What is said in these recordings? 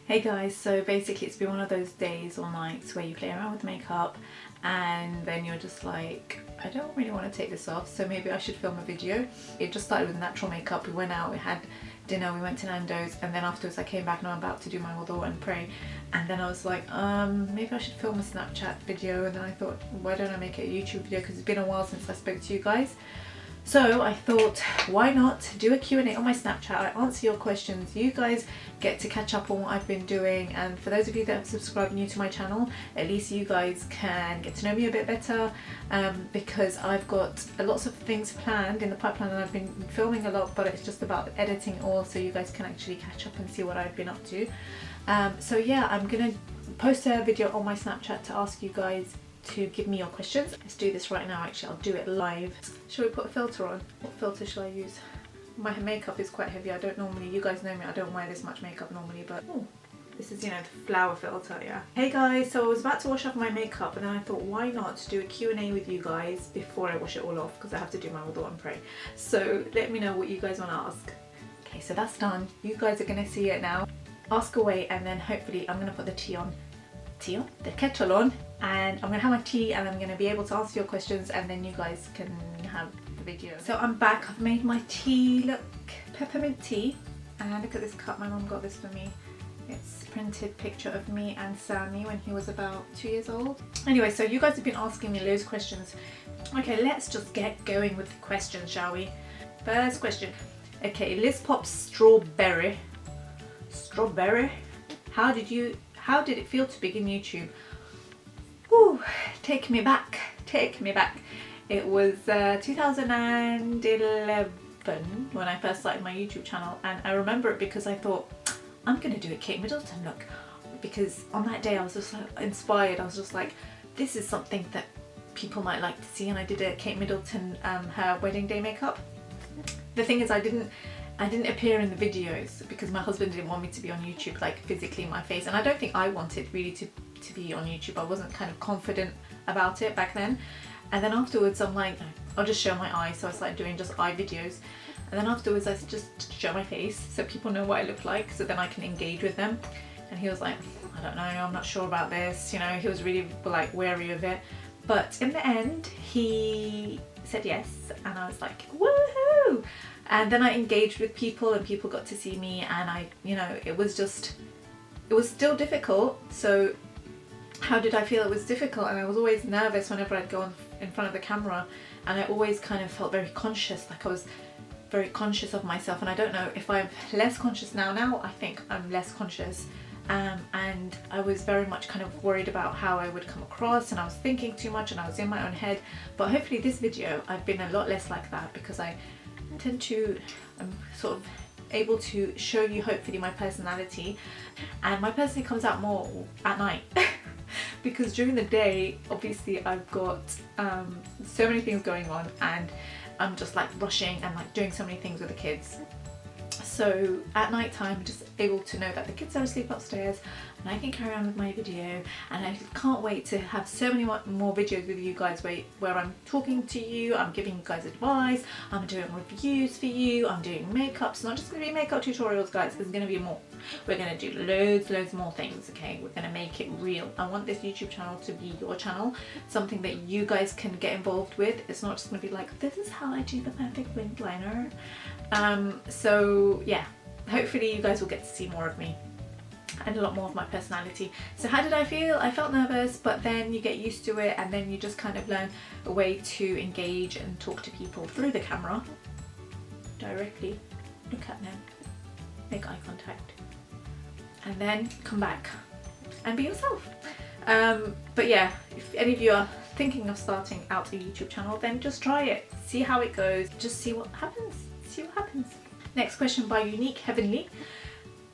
Hey guys, so basically it's been one of those days or nights where you play around with makeup and then you're just like, I don't really want to take this off, so maybe I should film a video. It just started with natural makeup. We went out, we had dinner, we went to Nando's, and then afterwards I came back and I'm about to do my wudu and pray, and then I was like, maybe I should film a Snapchat video, and then I thought, why don't I make it a YouTube video, because it's been a while since I spoke to you guys. So I thought, why not do a Q&A on my Snapchat? I answer your questions, you guys get to catch up on what I've been doing, and for those of you that have subscribed new to my channel, at least you guys can get to know me a bit better, because I've got lots of things planned in the pipeline and I've been filming a lot, but it's just about editing all so you guys can actually catch up and see what I've been up to. So yeah, I'm gonna post a video on my Snapchat to ask you guys to give me your questions. Let's do this right now. Actually, I'll do it live. Shall we put a filter on? What filter shall I use? My makeup is quite heavy. I don't normally, you guys know me, I don't wear this much makeup normally, but this is, you know, the flower filter, yeah. Hey guys, so I was about to wash off my makeup and then I thought, why not do a Q&A with you guys before I wash it all off, because I have to do my wudu and pray. So let me know what you guys want to ask. Okay, so that's done. You guys are gonna see it now. Ask away, and then hopefully I'm gonna put the the kettle on, and I'm gonna have my tea and I'm gonna be able to answer your questions, and then you guys can have the video. So I'm back. I've made my tea. Look, peppermint tea, and look at this cup. My mum got this for me. It's a printed picture of me and Sammy when he was about 2 years old. Anyway, so you guys have been asking me loads of questions. Okay, let's just get going with the questions, shall we? First question. Okay, Liz Pop's strawberry. How did it feel to begin YouTube? Ooh, take me back. It was 2011 when I first started my YouTube channel, and I remember it because I thought, I'm gonna do a Kate Middleton look, because on that day I was just like inspired. I was just like, this is something that people might like to see, and I did a Kate Middleton her wedding day makeup. The thing is, I didn't appear in the videos because my husband didn't want me to be on YouTube, like physically my face, and I don't think I wanted really to be on YouTube. I wasn't kind of confident about it back then. And then afterwards I'm like, I'll just show my eyes, so I started doing just eye videos, and then afterwards I just show my face so people know what I look like, so then I can engage with them. And he was like, I don't know, I'm not sure about this, you know, he was really like wary of it, but in the end he said yes, and I was like, woohoo! And then I engaged with people and people got to see me, and I, you know, it was still difficult. So how did I feel? It was difficult, and I was always nervous whenever I'd go in front of the camera, and I always kind of felt very conscious, like I was very conscious of myself. And I don't know if I'm less conscious now. I think I'm less conscious, and I was very much kind of worried about how I would come across, and I was thinking too much and I was in my own head. But hopefully this video I've been a lot less like that, because I'm sort of able to show you hopefully my personality, and my personality comes out more at night because during the day obviously I've got so many things going on, and I'm just like rushing and like doing so many things with the kids. So at night time I'm just able to know that the kids are asleep upstairs and I can carry on with my video, and I can't wait to have so many more videos with you guys where I'm talking to you, I'm giving you guys advice, I'm doing reviews for you, I'm doing makeup. It's not just going to be makeup tutorials, guys, there's going to be more. We're going to do loads more things, okay? We're going to make it real. I want this YouTube channel to be your channel, something that you guys can get involved with. It's not just going to be like, this is how I do the perfect winged liner. So yeah, hopefully you guys will get to see more of me and a lot more of my personality. So how did I feel? I felt nervous, but then you get used to it, and then you just kind of learn a way to engage and talk to people through the camera directly. Look at them, make eye contact, and then come back and be yourself. But yeah, if any of you are thinking of starting out a YouTube channel, then just try it, see how it goes, just see what happens. Next question by Unique Heavenly.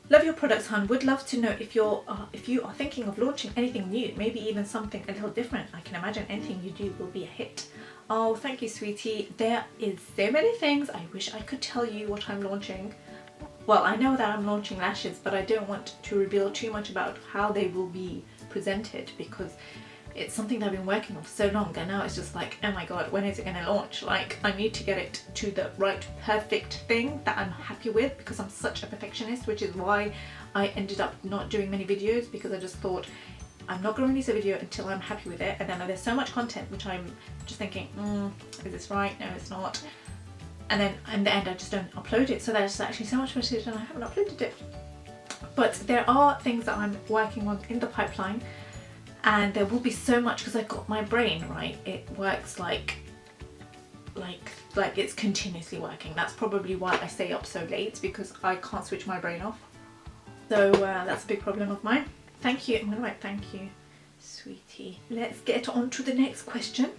Love your products, hun. Would love to know if you are thinking of launching anything new, maybe even something a little different. I can imagine anything you do will be a hit. Oh, thank you, sweetie. There is so many things. I wish I could tell you what I'm launching. Well, I know that I'm launching lashes, but I don't want to reveal too much about how they will be presented, because it's something that I've been working on for so long, and now it's just like, oh my god, when is it going to launch? Like, I need to get it to the right perfect thing that I'm happy with, because I'm such a perfectionist, which is why I ended up not doing many videos, because I just thought I'm not going to release a video until I'm happy with it. And then there's so much content which I'm just thinking, is this right? No, it's not. And then in the end I just don't upload it. So there's actually so much footage and I haven't uploaded it. But there are things that I'm working on in the pipeline, and there will be so much, because I've got my brain, right? It works like it's continuously working. That's probably why I stay up so late, because I can't switch my brain off. So that's a big problem of mine. Thank you. I'm going to write thank you, sweetie. Let's get on to the next question.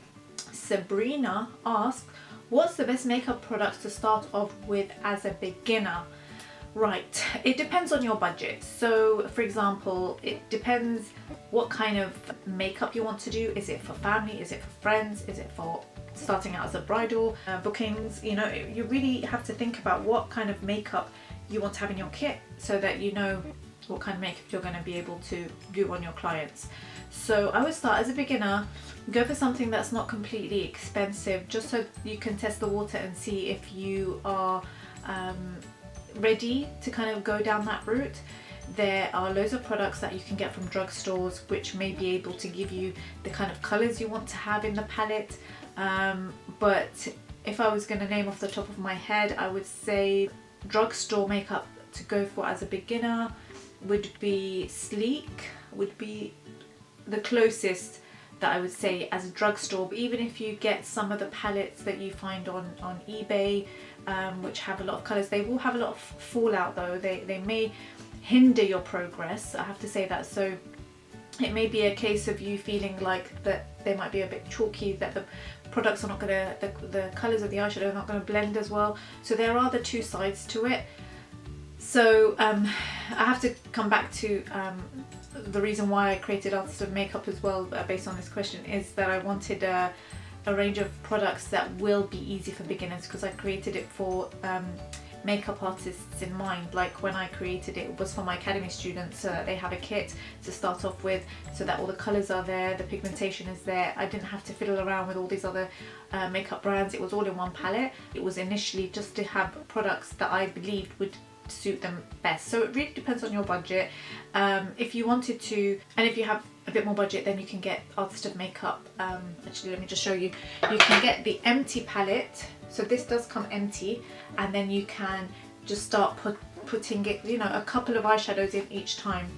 Sabrina asks, what's the best makeup products to start off with as a beginner? Right, it depends on your budget. So for example, it depends what kind of makeup you want to do. Is it for family? Is it for friends? Is it for starting out as a bridal bookings? You know, you really have to think about what kind of makeup you want to have in your kit, so that you know what kind of makeup you're going to be able to do on your clients. So I would start as a beginner, go for something that's not completely expensive, just so you can test the water and see if you are ready to kind of go down that route. There are loads of products that you can get from drugstores which may be able to give you the kind of colours you want to have in the palette, but if I was going to name off the top of my head, I would say drugstore makeup to go for as a beginner would be Sleek, would be the closest that I would say as a drugstore. But even if you get some of the palettes that you find on eBay, which have a lot of colours, they will have a lot of fallout though. They may hinder your progress, I have to say that. So it may be a case of you feeling like that they might be a bit chalky, that the products are not going to, the colours of the eyeshadow are not going to blend as well. So there are the two sides to it. So I have to come back to the reason why I created Artist of Makeup as well, based on this question, is that I wanted a range of products that will be easy for beginners, because I created it for makeup artists in mind. Like when I created it, it was for my academy students, so that they have a kit to start off with, so that all the colours are there, the pigmentation is there. I didn't have to fiddle around with all these other makeup brands. It was all in one palette. It was initially just to have products that I believed would suit them best. So it really depends on your budget. If you wanted to, and if you have a bit more budget, then you can get Artist of Makeup. Actually, let me just show you. You can get the empty palette. So this does come empty, and then you can just start putting it, you know, a couple of eyeshadows in each time,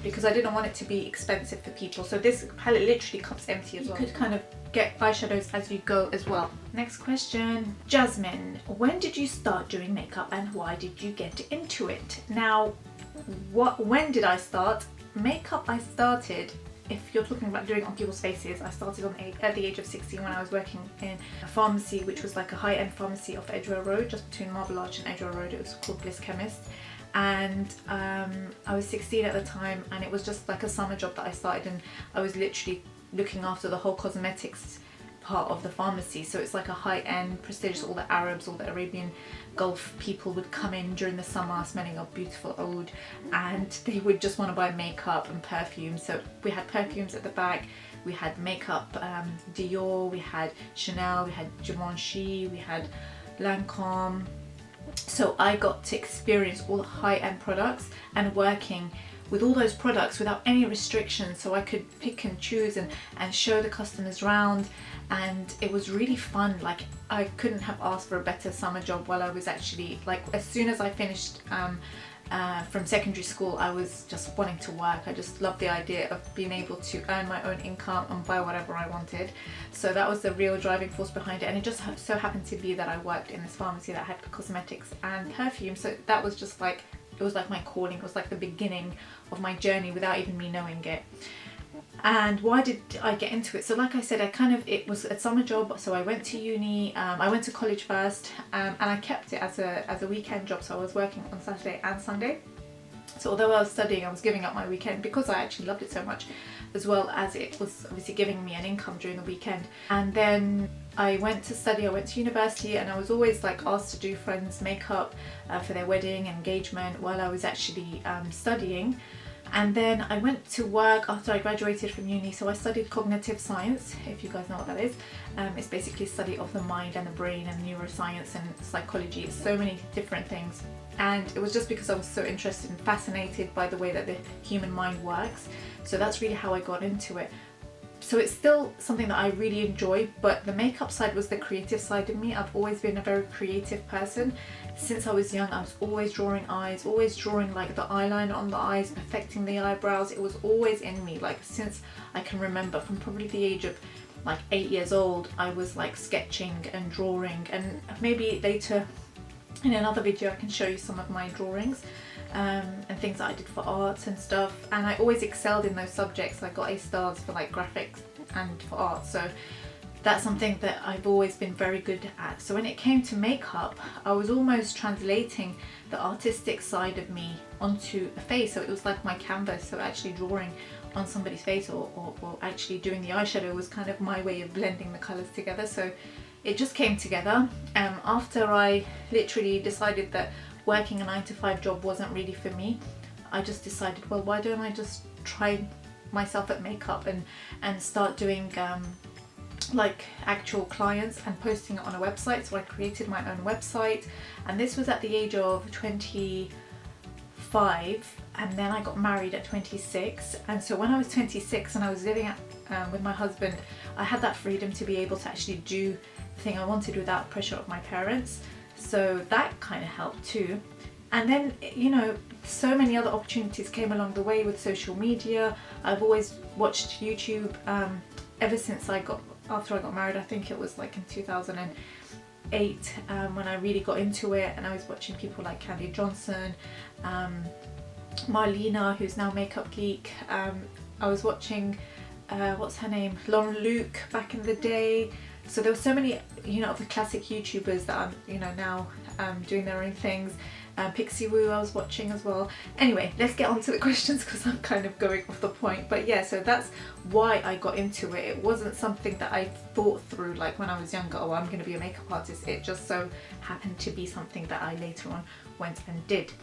because I didn't want it to be expensive for people. So this palette literally comes empty as well. You could kind of get eyeshadows as you go as well. Next question, Jasmine, when did you start doing makeup and why did you get into it? Now, when did I start? Makeup I started, if you're talking about doing it on people's faces, I started at the age of 16 when I was working in a pharmacy, which was like a high-end pharmacy off Edgware Road, just between Marble Arch and Edgware Road. It was called Bliss Chemist. And I was 16 at the time, and it was just like a summer job that I started, and I was literally looking after the whole cosmetics part of the pharmacy. So it's like a high-end, prestigious, all the Arabs, all the Arabian Gulf people would come in during the summer smelling of beautiful oud, and they would just want to buy makeup and perfume. So we had perfumes at the back, we had makeup, Dior, we had Chanel, we had Givenchy, we had Lancome. So I got to experience all the high-end products and working with all those products without any restrictions, so I could pick and choose and show the customers around, and it was really fun. Like, I couldn't have asked for a better summer job while I was actually, like, as soon as I finished from secondary school, I was just wanting to work. I just loved the idea of being able to earn my own income and buy whatever I wanted. So that was the real driving force behind it, and it just so happened to be that I worked in this pharmacy that had cosmetics and perfume, so that was just like, it was like my calling. It was like the beginning of my journey without even me knowing it. And why did I get into it? So like I said, it was a summer job, so I went to uni, I went to college first, and I kept it as a weekend job, so I was working on Saturday and Sunday. So although I was studying, I was giving up my weekend because I actually loved it so much, as well as it was obviously giving me an income during the weekend. And then I went to study, I went to university, and I was always like asked to do friends' makeup for their wedding, engagement, while I was actually studying. And then I went to work after I graduated from uni. So I studied cognitive science, if you guys know what that is. It's basically study of the mind and the brain and neuroscience and psychology. It's so many different things. And it was just because I was so interested and fascinated by the way that the human mind works. So that's really how I got into it. So it's still something that I really enjoy, but the makeup side was the creative side of me. I've always been a very creative person. Since I was young, I was always drawing eyes, always drawing like the eyeliner on the eyes, perfecting the eyebrows. It was always in me, like since I can remember, from probably the age of like 8 years old, I was like sketching and drawing. And maybe later in another video I can show you some of my drawings and things that I did for arts and stuff, and I always excelled in those subjects. I got A stars for like graphics and for art, so that's something that I've always been very good at. So when it came to makeup, I was almost translating the artistic side of me onto a face, so it was like my canvas. So actually drawing on somebody's face or actually doing the eyeshadow was kind of my way of blending the colours together. So it just came together after I literally decided that working a 9-to-5 job wasn't really for me. I just decided, well, why don't I just try myself at makeup and start doing like actual clients and posting it on a website. So I created my own website, and this was at the age of 25, and then I got married at 26. And so when I was 26 and I was living with my husband, I had that freedom to be able to actually do the thing I wanted without pressure of my parents. So that kind of helped too. And then, you know, so many other opportunities came along the way with social media. I've always watched YouTube ever since after I got married. I think it was like in 2008 when I really got into it, and I was watching people like Candy Johnson, Marlena, who's now Makeup Geek. I was watching, what's her name, Lauren Luke back in the day. So there were so many, you know, of the classic YouTubers that are, you know, now doing their own things. Pixie Woo I was watching as well. Anyway, let's get on to the questions because I'm kind of going off the point. But yeah, so that's why I got into it. It wasn't something that I thought through like when I was younger, oh, I'm going to be a makeup artist. It just so happened to be something that I later on went and did.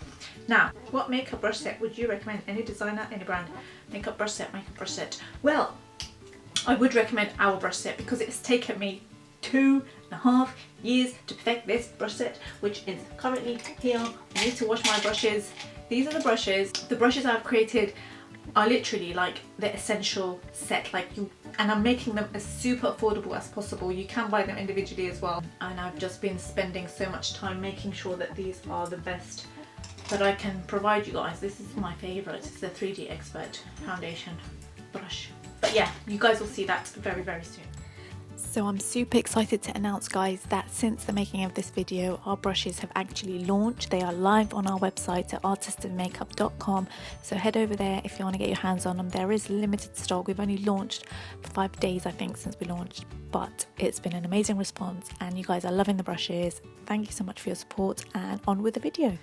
Now, what makeup brush set would you recommend? Any designer, any brand? Makeup brush set, makeup brush set. Well, I would recommend our brush set because it's taken me 2.5 years to perfect this brush set, which is currently here. I need to wash my brushes. These are the brushes. The brushes I've created are literally like the essential set, and I'm making them as super affordable as possible. You can buy them individually as well, and I've just been spending so much time making sure that these are the best that I can provide you guys. This is my favorite. It's the 3D Expert foundation brush. But yeah, you guys will see that very, very soon. So I'm super excited to announce, guys, that since the making of this video, our brushes have actually launched. They are live on our website at artistofmakeup.com. So head over there if you want to get your hands on them. There is limited stock. We've only launched for 5 days, I think, since we launched, but it's been an amazing response and you guys are loving the brushes. Thank you so much for your support, and on with the video.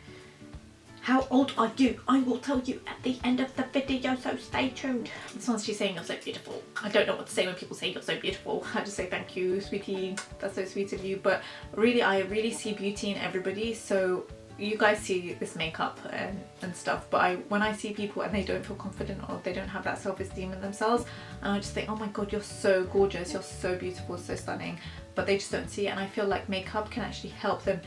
How old are you? I will tell you at the end of the video, so stay tuned. This one's she's saying you're so beautiful. I don't know what to say when people say you're so beautiful. I just say thank you, sweetie. That's so sweet of you. But really, I really see beauty in everybody. So you guys see this makeup and stuff, but when I see people and they don't feel confident or they don't have that self-esteem in themselves, and I just think, oh my god, you're so gorgeous, you're so beautiful, so stunning, but they just don't see it. And I feel like makeup can actually help them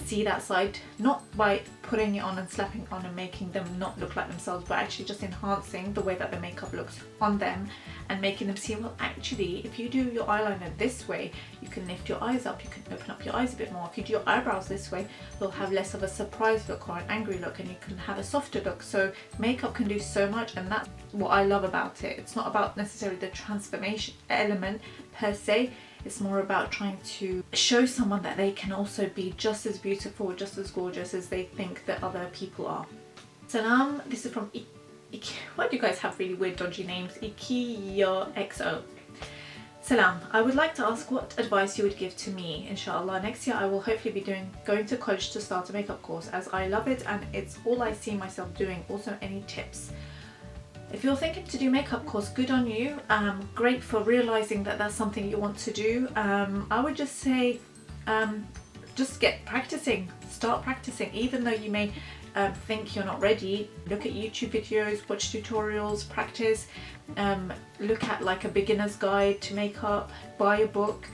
see that side, not by putting it on and slapping it on and making them not look like themselves, but actually just enhancing the way that the makeup looks on them and making them see, well, actually, if you do your eyeliner this way, you can lift your eyes up, you can open up your eyes a bit more. If you do your eyebrows this way, they'll have less of a surprised look or an angry look, and you can have a softer look. So makeup can do so much, and that's what I love about it. It's not about necessarily the transformation element per se. It's more about trying to show someone that they can also be just as beautiful, just as gorgeous as they think that other people are. Salam, this is from why do you guys have really weird dodgy names? XO. Salam, I would like to ask what advice you would give to me. Inshallah, next year I will hopefully be going to college to start a makeup course, as I love it and it's all I see myself doing. Also, any tips? If you're thinking to do makeup course, good on you. Great for realizing that that's something you want to do. I would just say, just get practicing, start practicing. Even though you may think you're not ready, look at YouTube videos, watch tutorials, practice, look at like a beginner's guide to makeup, buy a book.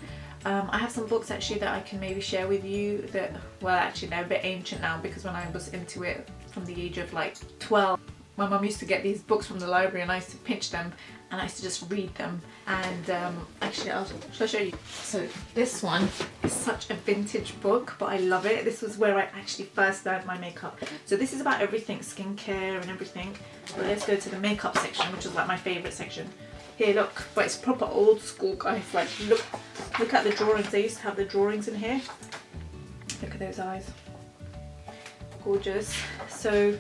I have some books actually that I can maybe share with you that, well, actually they're a bit ancient now, because when I was into it from the age of like 12, my mum used to get these books from the library and I used to pinch them and I used to just read them. And actually, shall I show you? So this one is such a vintage book, but I love it. This was where I actually first learned my makeup. So this is about everything, skincare and everything. But let's go to the makeup section, which is like my favourite section. Here, look, but it's proper old school, guys. Like, look at the drawings. They used to have the drawings in here. Look at those eyes. Gorgeous. So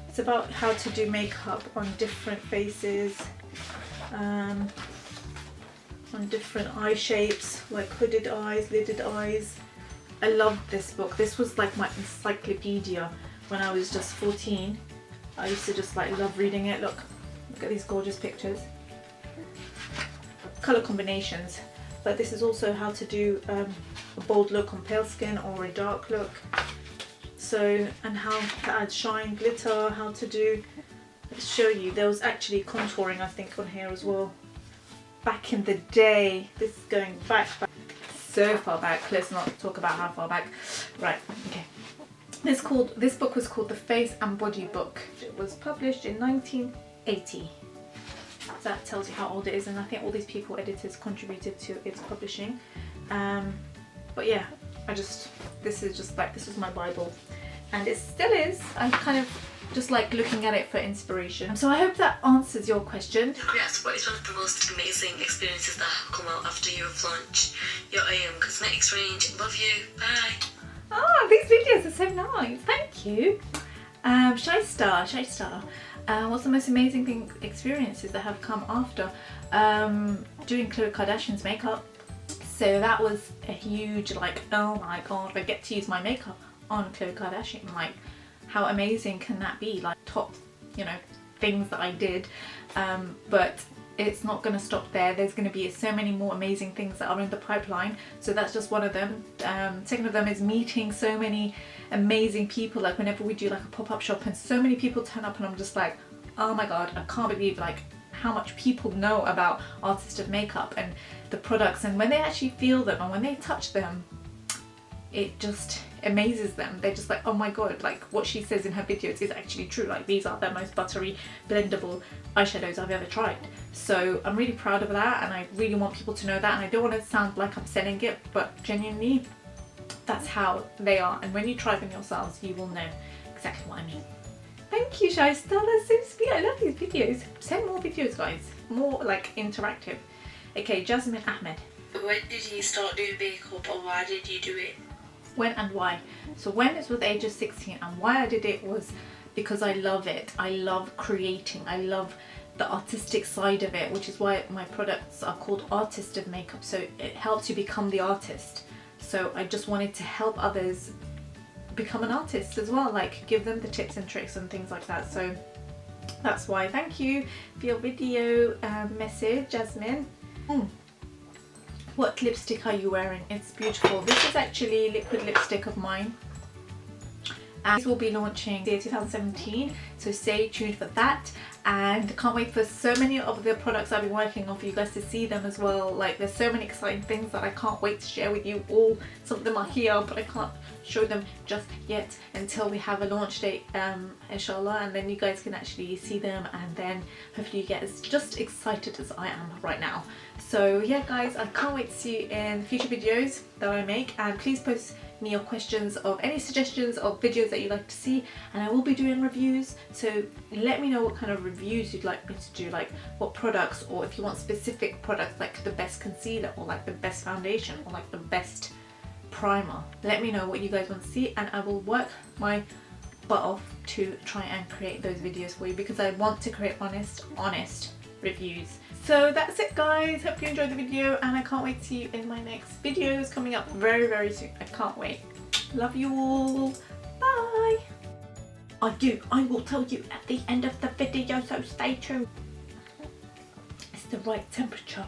it's about how to do makeup on different faces, on different eye shapes, like hooded eyes, lidded eyes. I love this book. This was like my encyclopedia when I was just 14. I used to just like love reading it. Look at these gorgeous pictures. Colour combinations, but this is also how to do a bold look on pale skin or a dark look. So, and how to add shine, glitter, how to do, let's show you, there was actually contouring I think on here as well. Back in the day, this is going back so far back, let's not talk about how far back. Right, okay. This book was called The Face and Body Book. It was published in 1980. That tells you how old it is, and I think all these people, editors, contributed to its publishing. But yeah, this was my Bible, and it still is. I'm kind of just like looking at it for inspiration. So I hope that answers your question. Zukreat, what is one of the most amazing experiences that have come out after you've launched your cosmetics range? Love you, bye. Oh, these videos are so nice, thank you. Shy Star. What's the most amazing experiences that have come after doing Khloe Kardashian's makeup? So that was a huge, like, oh my god, I get to use my makeup on Khloe Kardashian. Like, how amazing can that be? Like, top, things that I did. But it's not going to stop there. There's going to be so many more amazing things that are in the pipeline. So that's just one of them. Second of them is meeting so many amazing people. Like, whenever we do like a pop-up shop and so many people turn up, and I'm just like, oh my god, I can't believe like how much people know about Artist of Makeup and the products, and when they actually feel them and when they touch them, it just amazes them. They're just like, oh my god, like what she says in her videos is actually true. Like, these are the most buttery, blendable eyeshadows I've ever tried. So I'm really proud of that, and I really want people to know that, and I don't want to sound like I'm selling it, but genuinely that's how they are, and when you try them yourselves you will know exactly what I mean. Thank you, Shy Star, that's so sweet. I love these videos. Send more videos, guys, more like interactive. Okay, Jasmine Ahmed. When did you start doing makeup, or why did you do it? When and why. So when it was the age of 16, and why I did it was because I love it. I love creating. I love the artistic side of it, which is why my products are called Artist of Makeup. So it helps you become the artist. So I just wanted to help others become an artist as well, like give them the tips and tricks and things like that. So that's why. Thank you for your video message, Jasmine. What lipstick are you wearing? It's beautiful. This is actually liquid lipstick of mine, and this will be launching in 2017, so stay tuned for that. And can't wait for so many of the products I've been working on for you guys to see them as well. Like, there's so many exciting things that I can't wait to share with you all. Some of them are here, but I can't show them just yet until we have a launch date, inshallah, and then you guys can actually see them, and then hopefully you get just excited as I am right now. So yeah guys, I can't wait to see you in future videos that I make, and please post me your questions of any suggestions of videos that you'd like to see, and I will be doing reviews, so let me know what kind of reviews you'd like me to do, like what products, or if you want specific products like the best concealer, or like the best foundation, or like the best primer. Let me know what you guys want to see, and I will work my butt off to try and create those videos for you, because I want to create honest reviews. So that's it guys, hope you enjoyed the video, and I can't wait to see you in my next videos coming up very soon. I can't wait. Love you all. Bye. I will tell you at the end of the video, so stay tuned. It's the right temperature.